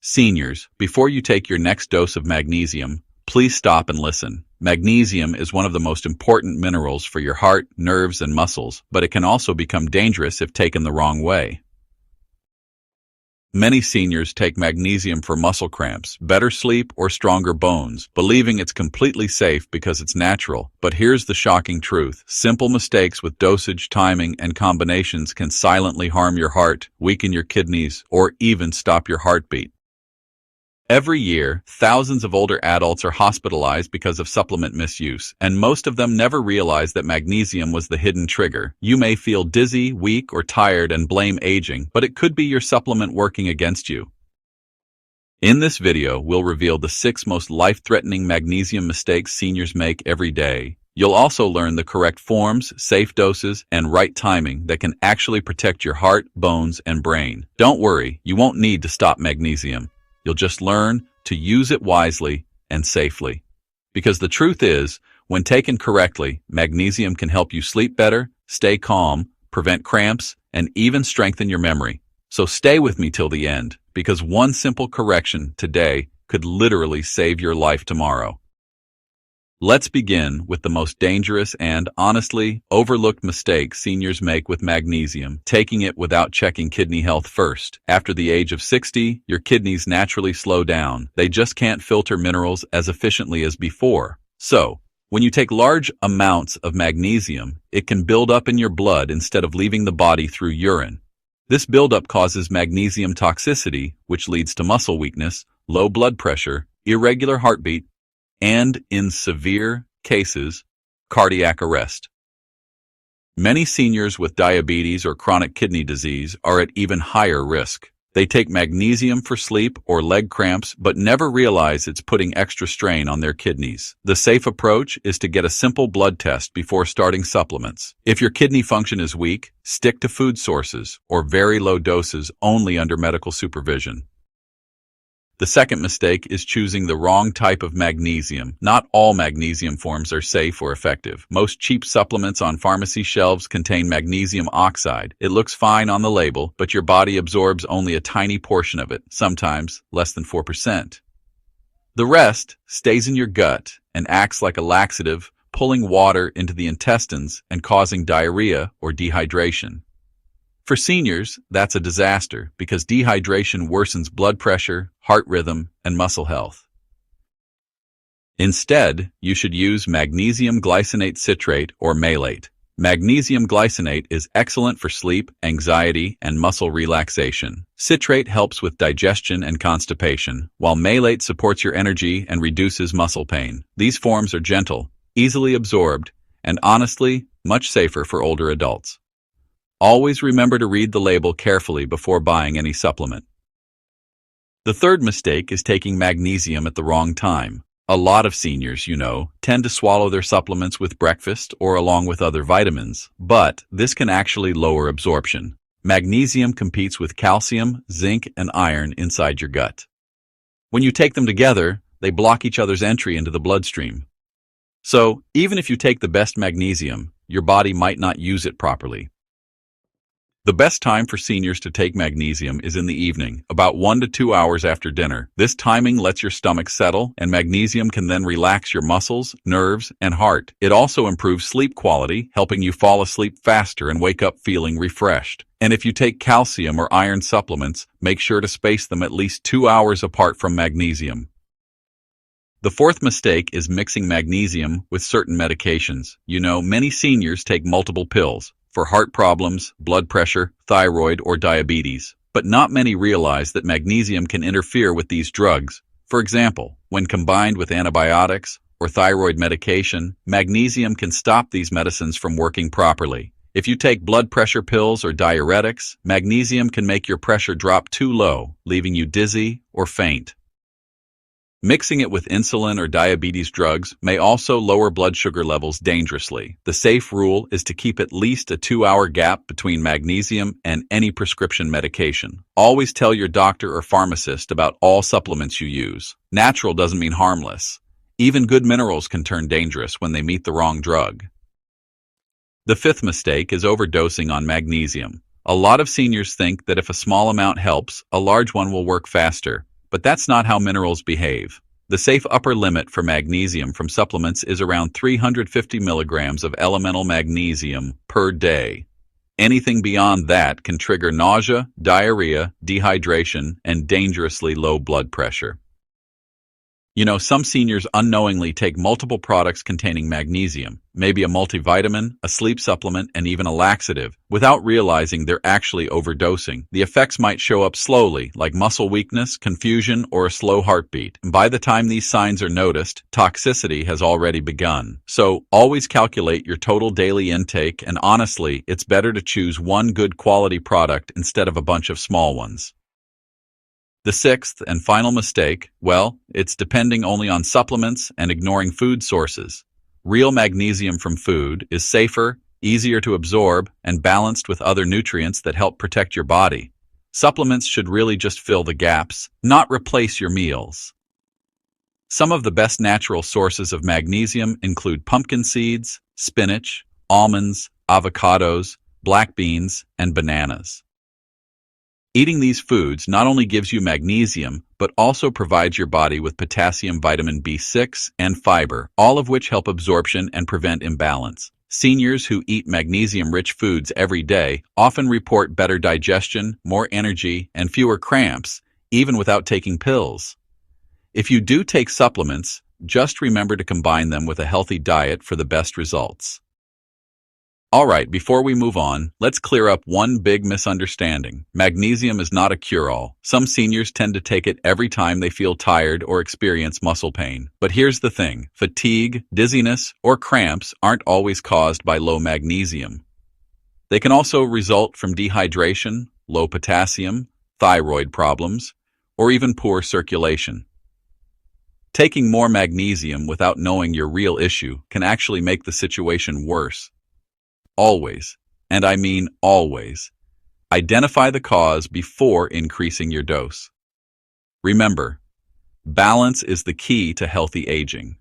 Seniors, before you take your next dose of magnesium, please stop and listen. Magnesium is one of the most important minerals for your heart, nerves, and muscles, but it can also become dangerous if taken the wrong way. Many seniors take magnesium for muscle cramps, better sleep, or stronger bones, believing it's completely safe because it's natural. But here's the shocking truth. Simple mistakes with dosage, timing, and combinations can silently harm your heart, weaken your kidneys, or even stop your heartbeat. Every year, thousands of older adults are hospitalized because of supplement misuse, and most of them never realize that magnesium was the hidden trigger. You may feel dizzy, weak, or tired and blame aging, but it could be your supplement working against you. In this video, we'll reveal the 6 most life-threatening magnesium mistakes seniors make every day. You'll also learn the correct forms, safe doses, and right timing that can actually protect your heart, bones, and brain. Don't worry, you won't need to stop magnesium. You'll just learn to use it wisely and safely. Because the truth is, when taken correctly, magnesium can help you sleep better, stay calm, prevent cramps, and even strengthen your memory. So stay with me till the end, because one simple correction today could literally save your life tomorrow. Let's begin with the most dangerous and, honestly, overlooked mistake seniors make with magnesium, taking it without checking kidney health first. After the age of 60, your kidneys naturally slow down. They just can't filter minerals as efficiently as before. So, when you take large amounts of magnesium, it can build up in your blood instead of leaving the body through urine. This buildup causes magnesium toxicity, which leads to muscle weakness, low blood pressure, irregular heartbeat, and, in severe cases, cardiac arrest. Many seniors with diabetes or chronic kidney disease are at even higher risk. They take magnesium for sleep or leg cramps but never realize it's putting extra strain on their kidneys. The safe approach is to get a simple blood test before starting supplements. If your kidney function is weak, stick to food sources or very low doses only under medical supervision. The second mistake is choosing the wrong type of magnesium. Not all magnesium forms are safe or effective. Most cheap supplements on pharmacy shelves contain magnesium oxide. It looks fine on the label, but your body absorbs only a tiny portion of it, sometimes less than 4%. The rest stays in your gut and acts like a laxative, pulling water into the intestines and causing diarrhea or dehydration. For seniors, that's a disaster because dehydration worsens blood pressure, heart rhythm, and muscle health. Instead, you should use magnesium glycinate citrate or malate. Magnesium glycinate is excellent for sleep, anxiety, and muscle relaxation. Citrate helps with digestion and constipation, while malate supports your energy and reduces muscle pain. These forms are gentle, easily absorbed, and honestly, much safer for older adults. Always remember to read the label carefully before buying any supplement. The third mistake is taking magnesium at the wrong time. A lot of seniors, tend to swallow their supplements with breakfast or along with other vitamins, but this can actually lower absorption. Magnesium competes with calcium, zinc, and iron inside your gut. When you take them together, they block each other's entry into the bloodstream. So, even if you take the best magnesium, your body might not use it properly. The best time for seniors to take magnesium is in the evening, about 1 to 2 hours after dinner. This timing lets your stomach settle, and magnesium can then relax your muscles, nerves, and heart. It also improves sleep quality, helping you fall asleep faster and wake up feeling refreshed. And if you take calcium or iron supplements, make sure to space them at least 2 hours apart from magnesium. The fourth mistake is mixing magnesium with certain medications. Many seniors take multiple pills for heart problems, blood pressure, thyroid, or diabetes. But not many realize that magnesium can interfere with these drugs. For example, when combined with antibiotics or thyroid medication, magnesium can stop these medicines from working properly. If you take blood pressure pills or diuretics, magnesium can make your pressure drop too low, leaving you dizzy or faint. Mixing it with insulin or diabetes drugs may also lower blood sugar levels dangerously. The safe rule is to keep at least a 2-hour gap between magnesium and any prescription medication. Always tell your doctor or pharmacist about all supplements you use. Natural doesn't mean harmless. Even good minerals can turn dangerous when they meet the wrong drug. The fifth mistake is overdosing on magnesium. A lot of seniors think that if a small amount helps, a large one will work faster. But that's not how minerals behave. The safe upper limit for magnesium from supplements is around 350 milligrams of elemental magnesium per day. Anything beyond that can trigger nausea, diarrhea, dehydration, and dangerously low blood pressure. You know, some seniors unknowingly take multiple products containing magnesium, maybe a multivitamin, a sleep supplement, and even a laxative, without realizing they're actually overdosing. The effects might show up slowly, like muscle weakness, confusion, or a slow heartbeat. And by the time these signs are noticed, toxicity has already begun. So, always calculate your total daily intake, and honestly, it's better to choose one good quality product instead of a bunch of small ones. The sixth and final mistake, well, it's depending only on supplements and ignoring food sources. Real magnesium from food is safer, easier to absorb, and balanced with other nutrients that help protect your body. Supplements should really just fill the gaps, not replace your meals. Some of the best natural sources of magnesium include pumpkin seeds, spinach, almonds, avocados, black beans, and bananas. Eating these foods not only gives you magnesium, but also provides your body with potassium, vitamin B6, and fiber, all of which help absorption and prevent imbalance. Seniors who eat magnesium-rich foods every day often report better digestion, more energy, and fewer cramps, even without taking pills. If you do take supplements, just remember to combine them with a healthy diet for the best results. Alright, before we move on, let's clear up one big misunderstanding. Magnesium is not a cure-all. Some seniors tend to take it every time they feel tired or experience muscle pain. But here's the thing, fatigue, dizziness, or cramps aren't always caused by low magnesium. They can also result from dehydration, low potassium, thyroid problems, or even poor circulation. Taking more magnesium without knowing your real issue can actually make the situation worse. Always, and I mean always, identify the cause before increasing your dose. Remember, balance is the key to healthy aging.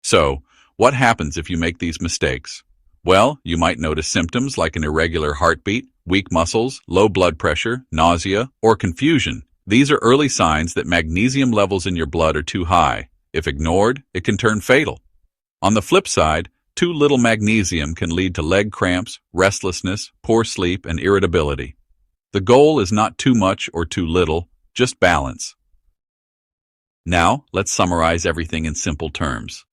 So, what happens if you make these mistakes? Well, you might notice symptoms like an irregular heartbeat, weak muscles, low blood pressure, nausea, or confusion. These are early signs that magnesium levels in your blood are too high. If ignored, it can turn fatal. On the flip side, too little magnesium can lead to leg cramps, restlessness, poor sleep, and irritability. The goal is not too much or too little, just balance. Now, let's summarize everything in simple terms.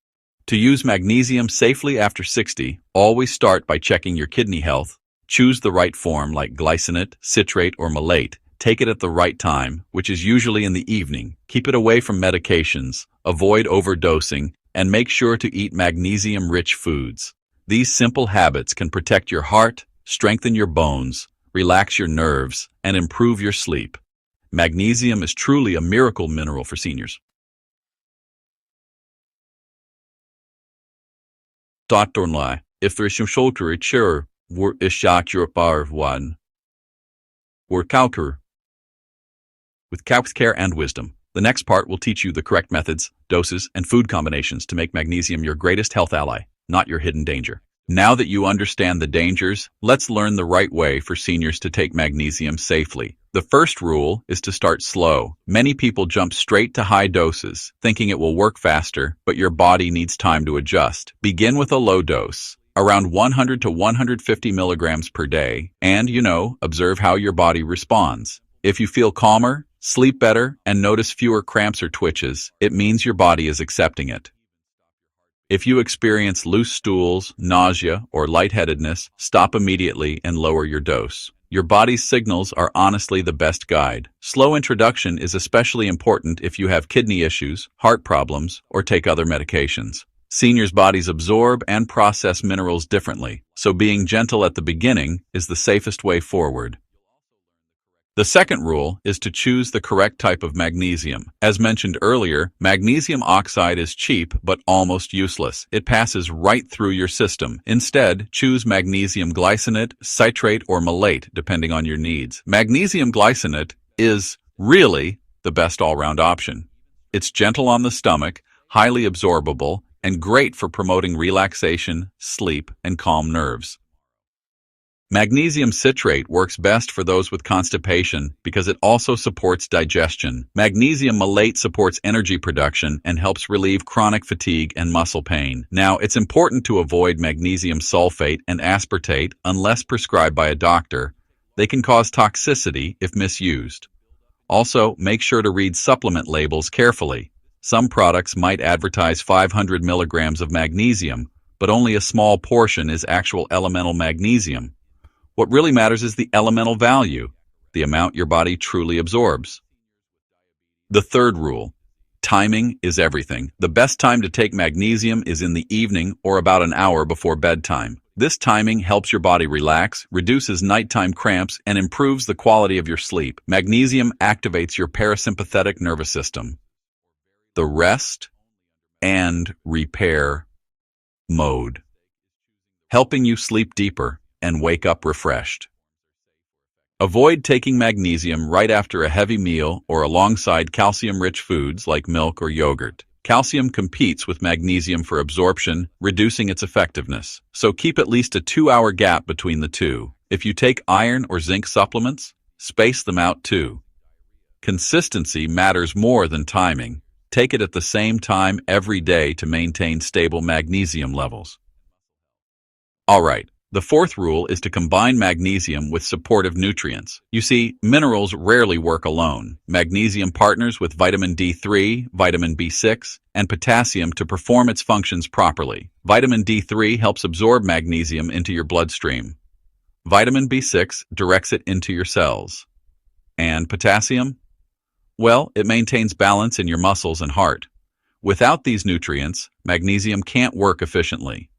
To use magnesium safely after 60, always start by checking your kidney health. Choose the right form like glycinate, citrate, or malate. Take it at the right time, which is usually in the evening. Keep it away from medications. Avoid overdosing. And make sure to eat magnesium-rich foods. These simple habits can protect your heart, strengthen your bones, relax your nerves, and improve your sleep. Magnesium is truly a miracle mineral for seniors. Doktornlai, if there is some shulker were ishakure barvan. Were kalkur. With Kauk's care and wisdom. The next part will teach you the correct methods, doses, and food combinations to make magnesium your greatest health ally, not your hidden danger. Now that you understand the dangers, let's learn the right way for seniors to take magnesium safely. The first rule is to start slow. Many people jump straight to high doses, thinking it will work faster, but your body needs time to adjust. Begin with a low dose, around 100 to 150 milligrams per day, and, observe how your body responds. If you feel calmer, sleep better, and notice fewer cramps or twitches, it means your body is accepting it. If you experience loose stools, nausea, or lightheadedness, stop immediately and lower your dose. Your body's signals are honestly the best guide. Slow introduction is especially important if you have kidney issues, heart problems, or take other medications. Seniors' bodies absorb and process minerals differently, so being gentle at the beginning is the safest way forward. The second rule is to choose the correct type of magnesium. As mentioned earlier, magnesium oxide is cheap but almost useless. It passes right through your system. Instead, choose magnesium glycinate, citrate, or malate, depending on your needs. Magnesium glycinate is really the best all-round option. It's gentle on the stomach, highly absorbable, and great for promoting relaxation, sleep, and calm nerves. Magnesium citrate works best for those with constipation because it also supports digestion. Magnesium malate supports energy production and helps relieve chronic fatigue and muscle pain. Now, it's important to avoid magnesium sulfate and aspartate unless prescribed by a doctor. They can cause toxicity if misused. Also, make sure to read supplement labels carefully. Some products might advertise 500 milligrams of magnesium, but only a small portion is actual elemental magnesium. What really matters is the elemental value, the amount your body truly absorbs. The third rule: timing is everything. The best time to take magnesium is in the evening or about an hour before bedtime. This timing helps your body relax, reduces nighttime cramps, and improves the quality of your sleep. Magnesium activates your parasympathetic nervous system, the rest and repair mode, helping you sleep deeper and wake up refreshed. Avoid taking magnesium right after a heavy meal or alongside calcium-rich foods like milk or yogurt. Calcium competes with magnesium for absorption, reducing its effectiveness. So keep at least a 2-hour gap between the two. If you take iron or zinc supplements, space them out too. Consistency matters more than timing. Take it at the same time every day to maintain stable magnesium levels. All right. The fourth rule is to combine magnesium with supportive nutrients. You see, minerals rarely work alone. Magnesium partners with vitamin D3, vitamin B6, and potassium to perform its functions properly. Vitamin D3 helps absorb magnesium into your bloodstream. Vitamin B6 directs it into your cells. And potassium? Well, it maintains balance in your muscles and heart. Without these nutrients, magnesium can't work efficiently.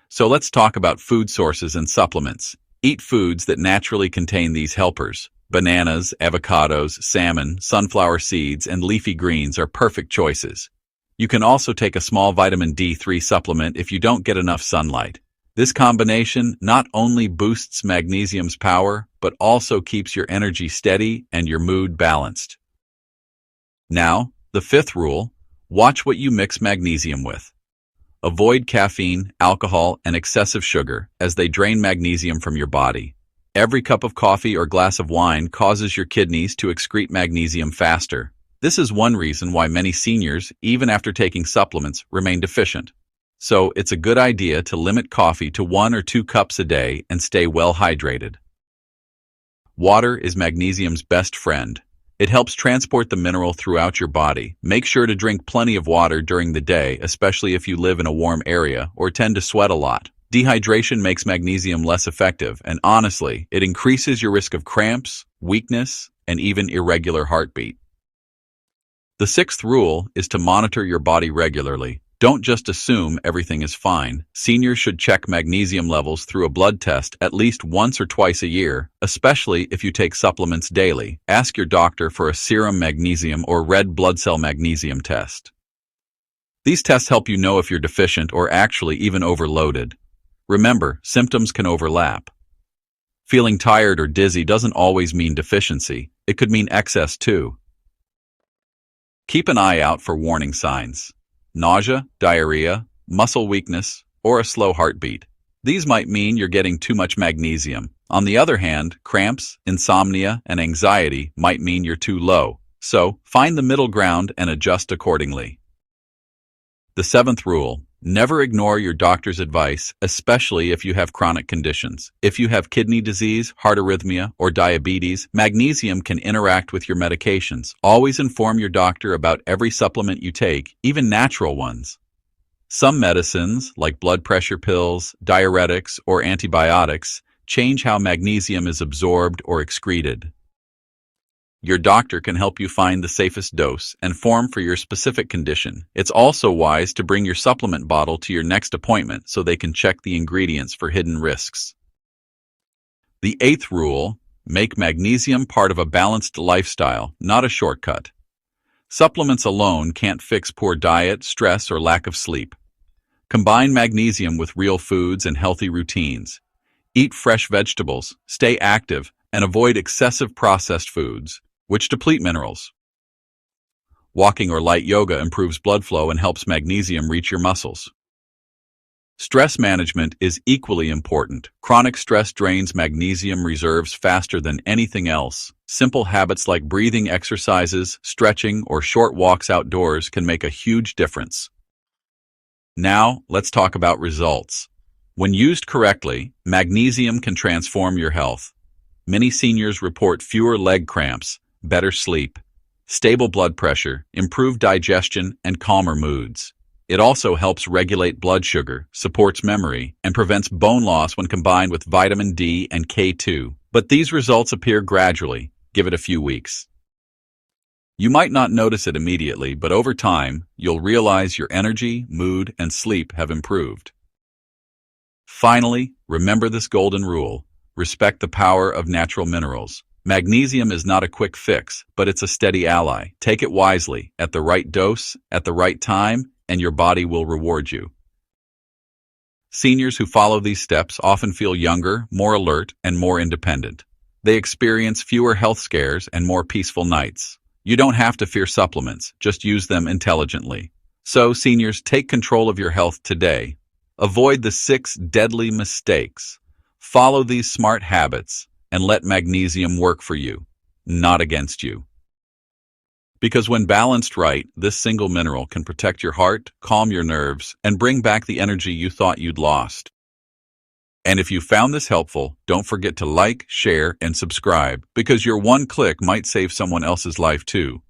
So let's talk about food sources and supplements. Eat foods that naturally contain these helpers. Bananas, avocados, salmon, sunflower seeds, and leafy greens are perfect choices. You can also take a small vitamin D3 supplement if you don't get enough sunlight. This combination not only boosts magnesium's power, but also keeps your energy steady and your mood balanced. Now, the fifth rule: watch what you mix magnesium with. Avoid caffeine, alcohol, and excessive sugar, as they drain magnesium from your body. Every cup of coffee or glass of wine causes your kidneys to excrete magnesium faster. This is one reason why many seniors, even after taking supplements, remain deficient. So it's a good idea to limit coffee to 1 or 2 cups a day and stay well hydrated. Water is magnesium's best friend. It helps transport the mineral throughout your body. Make sure to drink plenty of water during the day, especially if you live in a warm area or tend to sweat a lot. Dehydration makes magnesium less effective, and honestly, it increases your risk of cramps, weakness, and even irregular heartbeat. The sixth rule is to monitor your body regularly. Don't just assume everything is fine. Seniors should check magnesium levels through a blood test at least once or twice a year, especially if you take supplements daily. Ask your doctor for a serum magnesium or red blood cell magnesium test. These tests help you know if you're deficient or actually even overloaded. Remember, symptoms can overlap. Feeling tired or dizzy doesn't always mean deficiency. It could mean excess too. Keep an eye out for warning signs: nausea, diarrhea, muscle weakness, or a slow heartbeat. These might mean you're getting too much magnesium. On the other hand, cramps, insomnia, and anxiety might mean you're too low. So, find the middle ground and adjust accordingly. The seventh rule: never ignore your doctor's advice, especially if you have chronic conditions. If you have kidney disease, heart arrhythmia, or diabetes, magnesium can interact with your medications. Always inform your doctor about every supplement you take, even natural ones. Some medicines, like blood pressure pills, diuretics, or antibiotics, change how magnesium is absorbed or excreted. Your doctor can help you find the safest dose and form for your specific condition. It's also wise to bring your supplement bottle to your next appointment so they can check the ingredients for hidden risks. The eighth rule: make magnesium part of a balanced lifestyle, not a shortcut. Supplements alone can't fix poor diet, stress, or lack of sleep. Combine magnesium with real foods and healthy routines. Eat fresh vegetables, stay active, and avoid excessive processed foods, which deplete minerals. Walking or light yoga improves blood flow and helps magnesium reach your muscles. Stress management is equally important. Chronic stress drains magnesium reserves faster than anything else. Simple habits like breathing exercises, stretching, or short walks outdoors can make a huge difference. Now, let's talk about results. When used correctly, magnesium can transform your health. Many seniors report fewer leg cramps, better sleep, stable blood pressure, improved digestion, and calmer moods. It also helps regulate blood sugar, supports memory, and prevents bone loss when combined with vitamin D and K2. But these results appear gradually. Give it a few weeks. You might not notice it immediately, but over time, you'll realize your energy, mood, and sleep have improved. Finally, remember this golden rule. Respect the power of natural minerals. Magnesium is not a quick fix, but it's a steady ally. Take it wisely, at the right dose, at the right time, and your body will reward you. Seniors who follow these steps often feel younger, more alert, and more independent. They experience fewer health scares and more peaceful nights. You don't have to fear supplements, just use them intelligently. So, seniors, take control of your health today. Avoid the 6 deadly mistakes. Follow these smart habits and let magnesium work for you, not against you. Because when balanced right, this single mineral can protect your heart, calm your nerves, and bring back the energy you thought you'd lost. And if you found this helpful, don't forget to like, share, and subscribe, because your one click might save someone else's life too.